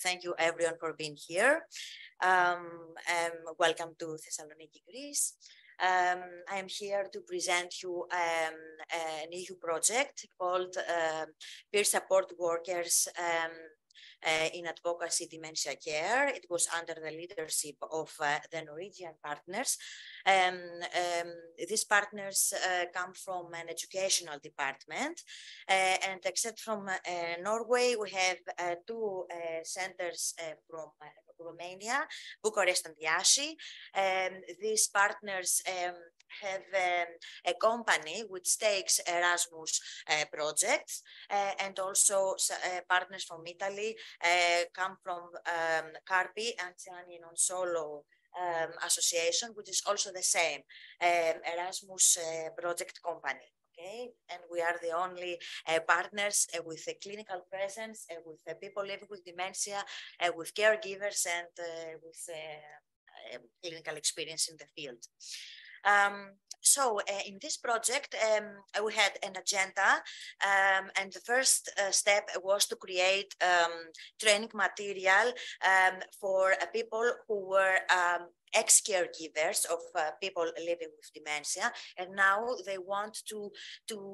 thank you everyone for being here. Welcome to Thessaloniki, Greece. I am here to present you an EU project called Peer Support Workers in Advocacy Dementia Care. It was under the leadership of the Norwegian partners. These partners come from an educational department, and except from Norway, we have two centers from Romania, Bucharest and Iași. These partners have a company which takes Erasmus projects, and also partners from Italy come from Carpi, Anziani Non Solo Association, which is also the same Erasmus project company. Okay, and we are the only partners with a clinical presence, with people living with dementia, with caregivers, and with clinical experience in the field. In this project, we had an agenda, and the first step was to create training material for people who were ex-caregivers of people living with dementia, and now they want to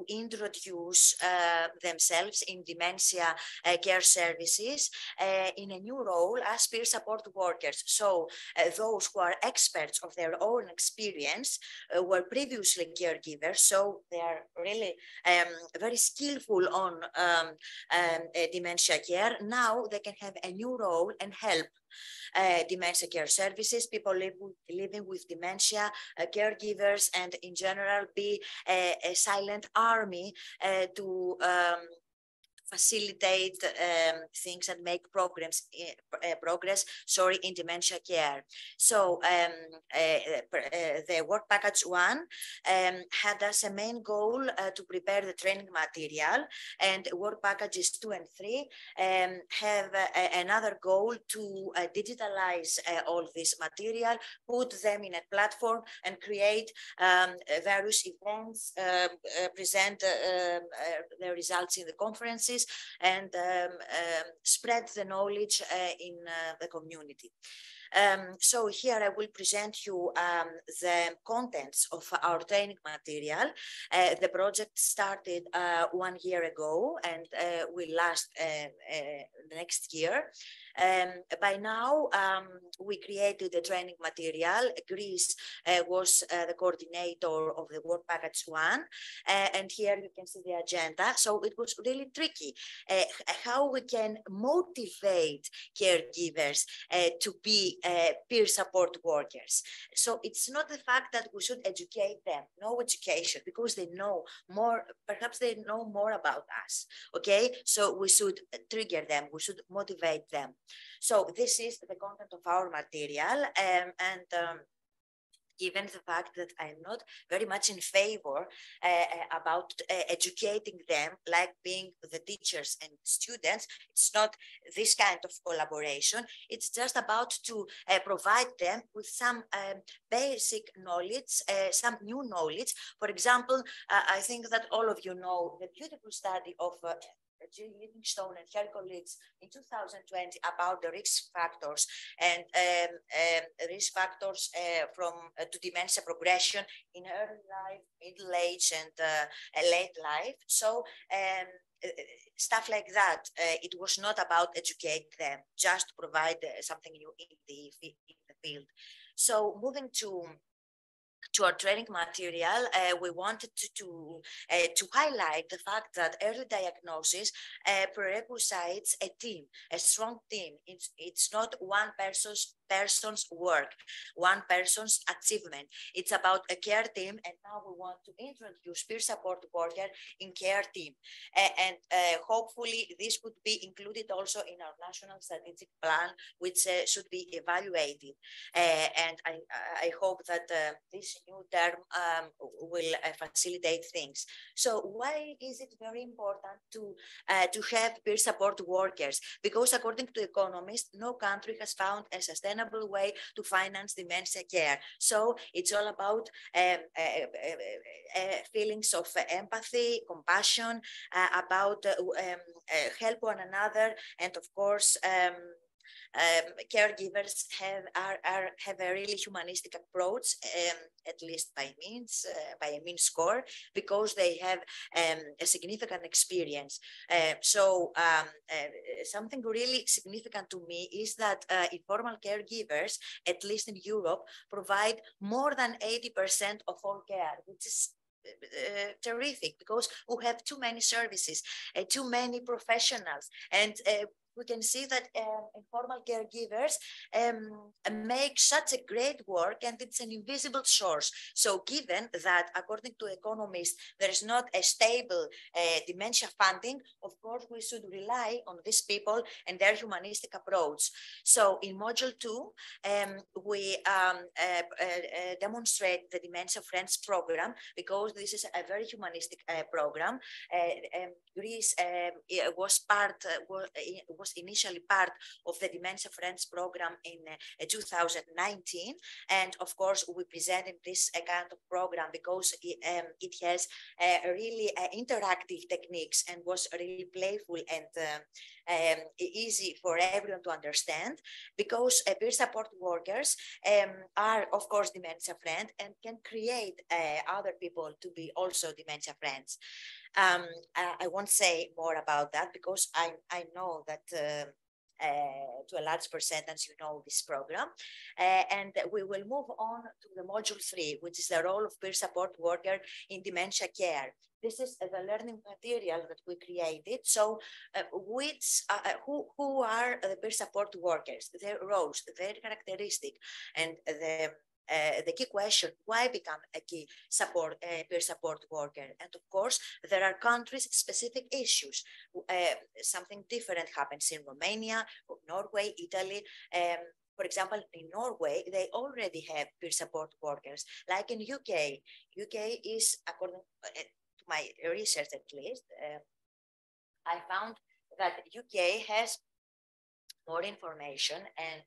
introduce themselves in dementia care services in a new role as peer support workers. So those who are experts of their own experience were previously caregivers, so they are really very skillful on dementia care. Now they can have a new role and help dementia care services, people living with dementia, caregivers, and in general be a silent army to facilitate things and make progress in dementia care. So the work package 1 had as a main goal to prepare the training material, and work packages 2 and 3 have another goal to digitalize all this material, put them in a platform, and create various events, present the results in the conferences, and spread the knowledge in the community. So here I will present you the contents of our training material. The project started 1 year ago and will last next year. By now, we created the training material. Greece was the coordinator of the work package 1, and here you can see the agenda. So it was really tricky how we can motivate caregivers to be peer support workers. So it's not the fact that we should educate them, no education, because they know more, perhaps they know more about us, okay? So we should trigger them, we should motivate them. So this is the content of our material, and given the fact that I'm not very much in favor about educating them, like being the teachers and students, it's not this kind of collaboration. It's just about to provide them with some basic knowledge, some new knowledge. For example, I think that all of you know the beautiful study of Jill Livingstone and her colleagues in 2020 about the risk factors and risk factors to dementia progression in early life, middle age, and late life. So stuff like that. It was not about educate them, just to provide something new in the field. So moving to our training material, we wanted to highlight the fact that early diagnosis prerequisites a team, a strong team. It's not one person's work, one person's achievement. It's about a care team, and now we want to introduce peer support worker in care team. And hopefully this would be included also in our national strategic plan, which should be evaluated. And I hope that this this new term will facilitate things. So why is it very important to have peer support workers? Because according to economists, no country has found a sustainable way to finance dementia care. So it's all about feelings of empathy, compassion, about help one another, and of course, caregivers have a really humanistic approach, at least by a mean score, because they have a significant experience. So something really significant to me is that informal caregivers, at least in Europe, provide more than 80% of all care, which is terrific, because we have too many services, too many professionals, and we can see that informal caregivers make such a great work, and it's an invisible source. So given that, according to economists, there is not a stable dementia funding, of course, we should rely on these people and their humanistic approach. So in module 2, we demonstrate the Dementia Friends program, because this is a very humanistic program. Greece was initially part of the Dementia Friends program in 2019, and of course we presented this kind of program because it has really interactive techniques and was really playful and easy for everyone to understand, because peer support workers are of course dementia friends and can create other people to be also dementia friends. I won't say more about that, because I know that to a large percentage you know this program. And we will move on to the module 3, which is the role of peer support worker in dementia care. This is the learning material that we created. So who are the peer support workers, their roles, their characteristic, and the key question, why become a key peer support worker? And of course, there are country-specific issues. Something different happens in Romania, Norway, Italy. For example, in Norway, they already have peer support workers. Like in UK, UK is, according to my research at least, I found that UK has more information, and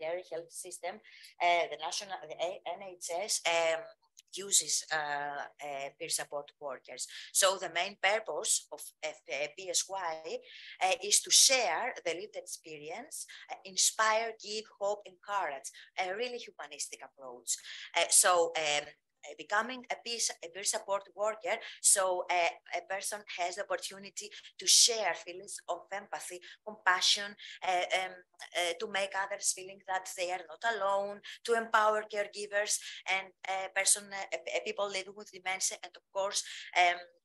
their health system, the NHS uses peer support workers. So the main purpose of PSY is to share the lived experience, inspire, give hope, encourage, a really humanistic approach. Becoming a peer support worker, so a person has the opportunity to share feelings of empathy, compassion, to make others feeling that they are not alone, to empower caregivers and people living with dementia, and of course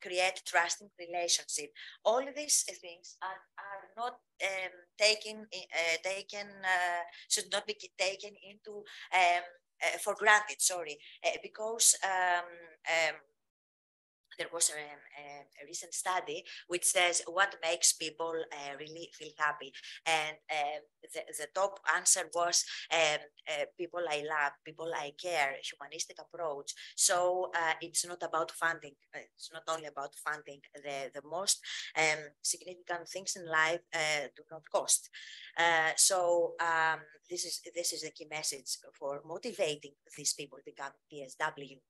create trusting relationship. All these things are not should not be taken into for granted, because there was a recent study which says what makes people really feel happy, and the top answer was people I love, people I care, humanistic approach. So it's not about funding. It's not only about funding. The most significant things in life do not cost. This is the key message for motivating these people to become PSW.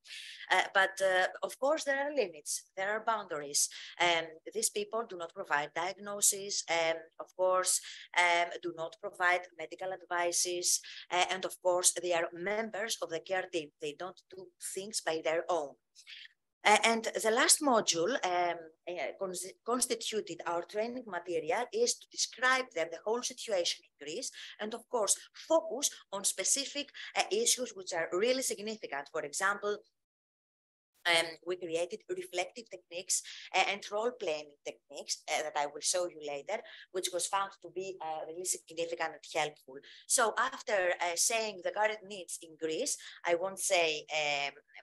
But of course, there are limits. There are boundaries. These people do not provide diagnosis, of course, do not provide medical advices, and of course, they are members of the care team. They don't do things by their own. And the last module constituted our training material is to describe them, the whole situation in Greece, and of course, focus on specific issues which are really significant. For example, we created reflective techniques and role-playing techniques that I will show you later, which was found to be really significant and helpful. So after saying the current needs in Greece, I won't say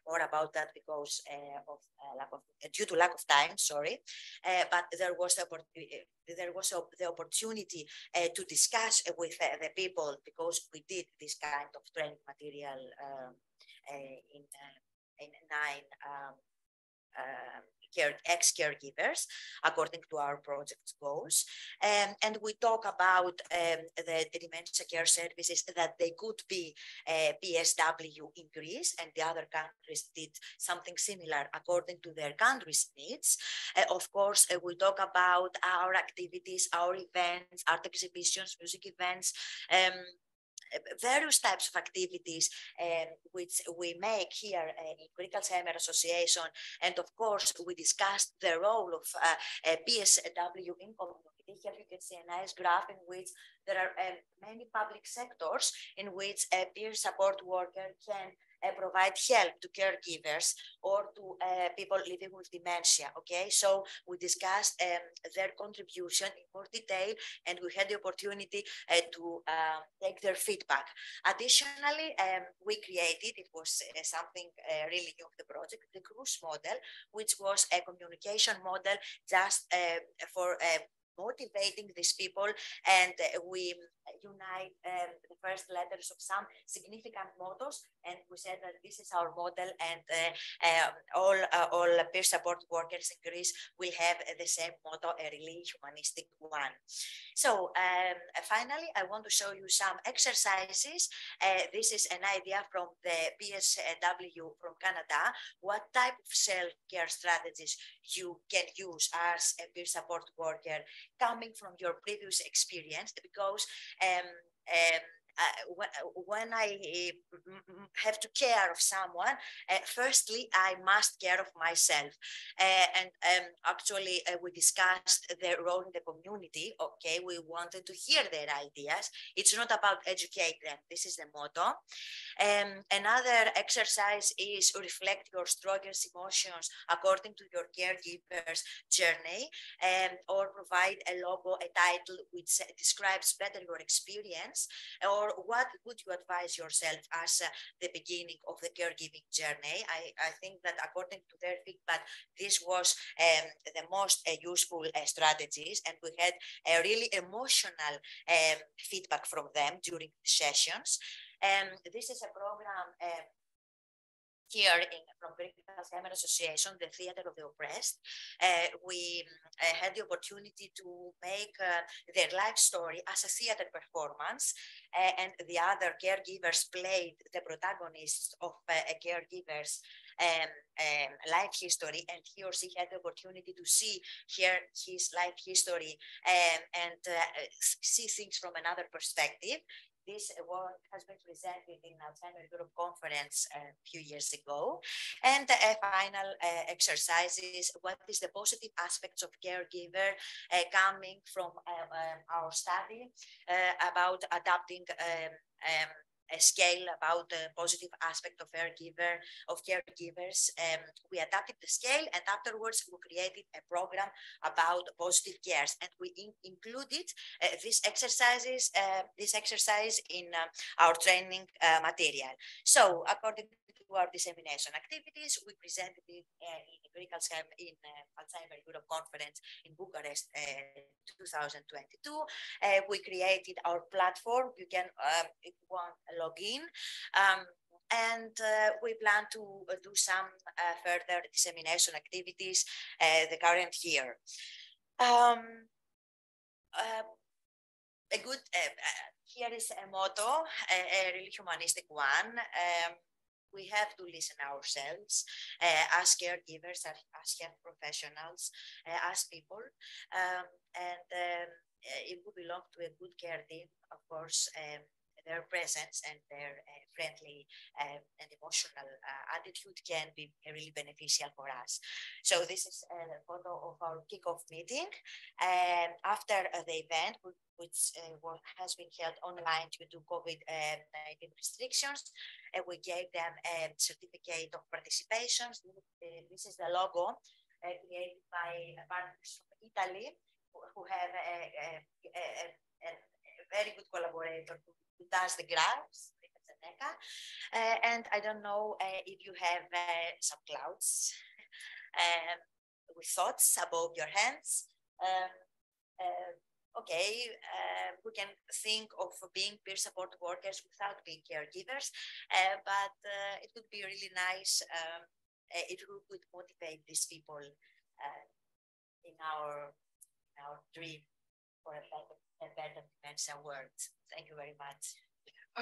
more about that because of due to lack of time, sorry, but there was the opportunity to discuss with the people, because we did this kind of training material in 9 ex-caregivers, according to our project's goals. And we talk about the dementia care services, that they could be PSW in Greece, and the other countries did something similar according to their country's needs. Of course, we talk about our activities, our events, art exhibitions, music events, various types of activities which we make here in Greek Alzheimer Association. And of course, we discussed the role of PSW in community. Here you can see a nice graph in which there are many public sectors in which a peer support worker can provide help to caregivers or to people living with dementia, okay? So we discussed their contribution in more detail, and we had the opportunity to take their feedback. Additionally, we created, it was something really new of the project, the cruise model, which was a communication model just for motivating these people, and we unite the first letters of some significant mottos, and we said that this is our model, and all peer support workers in Greece will have the same motto, a really humanistic one. So finally, I want to show you some exercises. This is an idea from the PSW from Canada, what type of self-care strategies you can use as a peer support worker coming from your previous experience, because when I have to care of someone, firstly, I must care of myself. And actually, we discussed their role in the community. Okay, we wanted to hear their ideas. It's not about educate them. This is the motto. Another exercise is reflect your strongest emotions according to your caregiver's journey, or provide a logo, a title which describes better your experience, or what would you advise yourself as the beginning of the caregiving journey. I think that according to their feedback, this was the most useful strategies, and we had a really emotional feedback from them during the sessions. This is a program here from Greek Alzheimer Association, the Theatre of the Oppressed. We had the opportunity to make their life story as a theatre performance, and the other caregivers played the protagonists of a caregiver's life history, and he or she had the opportunity to see his life history and see things from another perspective. This work has been presented in Alzheimer Europe Conference a few years ago. And a final exercise is what is the positive aspects of caregiver coming from our study about adapting a scale about the positive aspect of caregivers. We adapted the scale, and afterwards we created a program about positive cares, and we included this exercise in our training material. So according to our dissemination activities, we presented it in Alzheimer Europe Conference in Bucharest 2022. We created our platform. You can, if you want, log in. And we plan to do some further dissemination activities the current year. Here is a motto, a really humanistic one. We have to listen ourselves as caregivers, as health professionals, as people. And if we belong to a good care team, of course, their presence and their friendly and emotional attitude can be really beneficial for us. So this is a photo of our kickoff meeting. After the event, which has been held online due to COVID-19 restrictions, we gave them a certificate of participation. This is the logo created by partners from Italy who have a very good collaborator who does the graphs. And I don't know if you have some clouds with thoughts above your hands. Okay, we can think of being peer support workers without being caregivers, but it would be really nice if we could motivate these people in our dream for a better dementia world. Thank you very much.